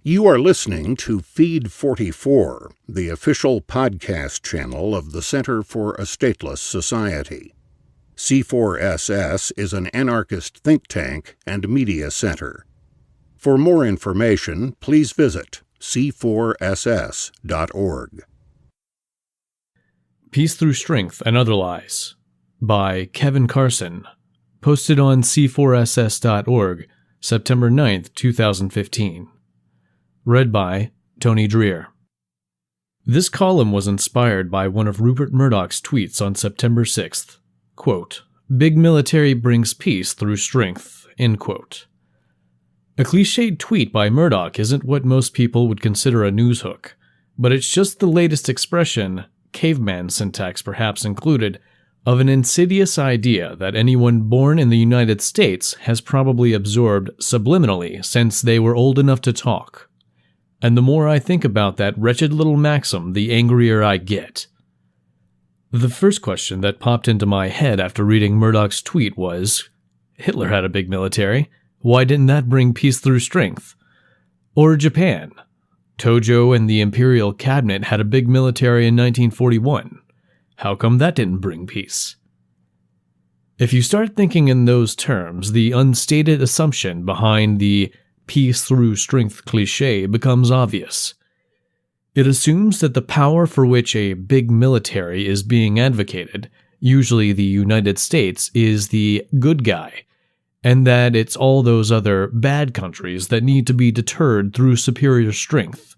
You are listening to Feed 44, the official podcast channel of the Center for a Stateless Society. C4SS is an anarchist think tank and media center. For more information, please visit c4ss.org. Peace Through Strength and Other Lies by Kevin Carson, posted on c4ss.org, September 9th, 2015. Read by Tony Dreher. This column was inspired by one of Rupert Murdoch's tweets on September 6th. Quote, "Big military brings peace through strength," end quote. A cliched tweet by Murdoch isn't what most people would consider a news hook, but it's just the latest expression, caveman syntax perhaps included, of an insidious idea that anyone born in the United States has probably absorbed subliminally since they were old enough to talk. And the more I think about that wretched little maxim, the angrier I get. The first question that popped into my head after reading Murdoch's tweet was, Hitler had a big military. Why didn't that bring peace through strength? Or Japan. Tojo and the Imperial Cabinet had a big military in 1941. How come that didn't bring peace? If you start thinking in those terms, the unstated assumption behind the peace through strength cliché becomes obvious. It assumes that the power for which a big military is being advocated, usually the United States, is the good guy, and that it's all those other bad countries that need to be deterred through superior strength.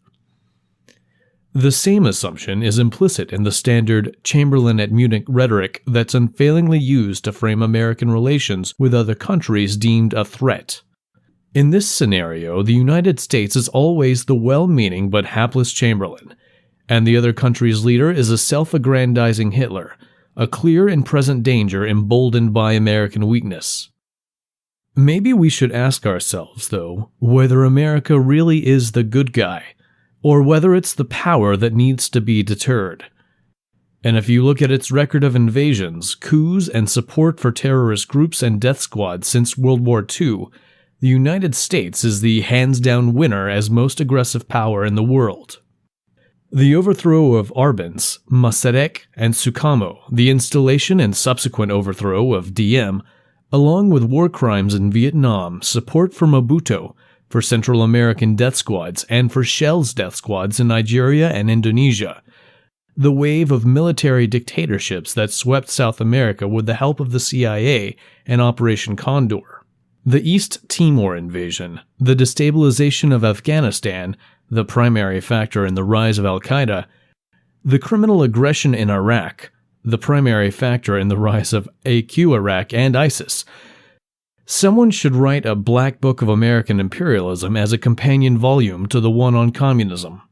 The same assumption is implicit in the standard Chamberlain at Munich rhetoric that's unfailingly used to frame American relations with other countries deemed a threat. In this scenario, the United States is always the well-meaning but hapless Chamberlain, and the other country's leader is a self-aggrandizing Hitler, a clear and present danger emboldened by American weakness. Maybe we should ask ourselves, though, whether America really is the good guy, or whether it's the power that needs to be deterred. And if you look at its record of invasions, coups, and support for terrorist groups and death squads since World War II, the United States is the hands-down winner as most aggressive power in the world. The overthrow of Arbenz, Masarek, and Sukarno, the installation and subsequent overthrow of Diem, along with war crimes in Vietnam, support for Mobutu, for Central American death squads, and for Shell's death squads in Nigeria and Indonesia, the wave of military dictatorships that swept South America with the help of the CIA and Operation Condor, the East Timor invasion, the destabilization of Afghanistan, the primary factor in the rise of Al-Qaeda, the criminal aggression in Iraq, the primary factor in the rise of AQ Iraq and ISIS. Someone should write a black book of American imperialism as a companion volume to the one on communism.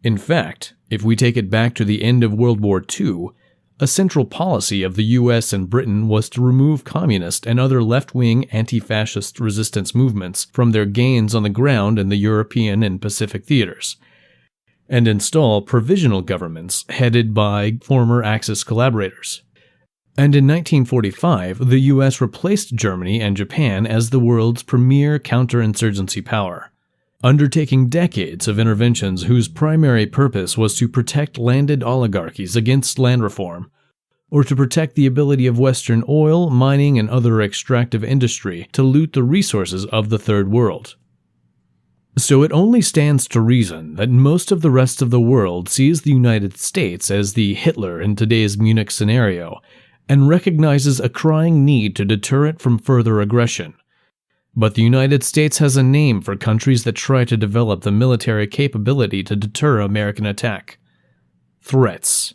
In fact, if we take it back to the end of World War II, a central policy of the US and Britain was to remove communist and other left-wing anti-fascist resistance movements from their gains on the ground in the European and Pacific theaters, and install provisional governments headed by former Axis collaborators. And in 1945, the US replaced Germany and Japan as the world's premier counterinsurgency power, undertaking decades of interventions whose primary purpose was to protect landed oligarchies against land reform, or to protect the ability of Western oil, mining, and other extractive industry to loot the resources of the Third World. So it only stands to reason that most of the rest of the world sees the United States as the Hitler in today's Munich scenario, and recognizes a crying need to deter it from further aggression. But the United States has a name for countries that try to develop the military capability to deter American attack. Threats.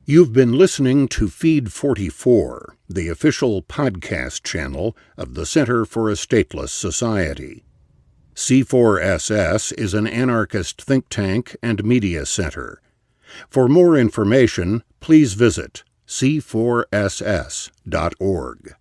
You've been listening to Feed 44, the official podcast channel of the Center for a Stateless Society. C4SS is an anarchist think tank and media center. For more information, please visit c4ss.org.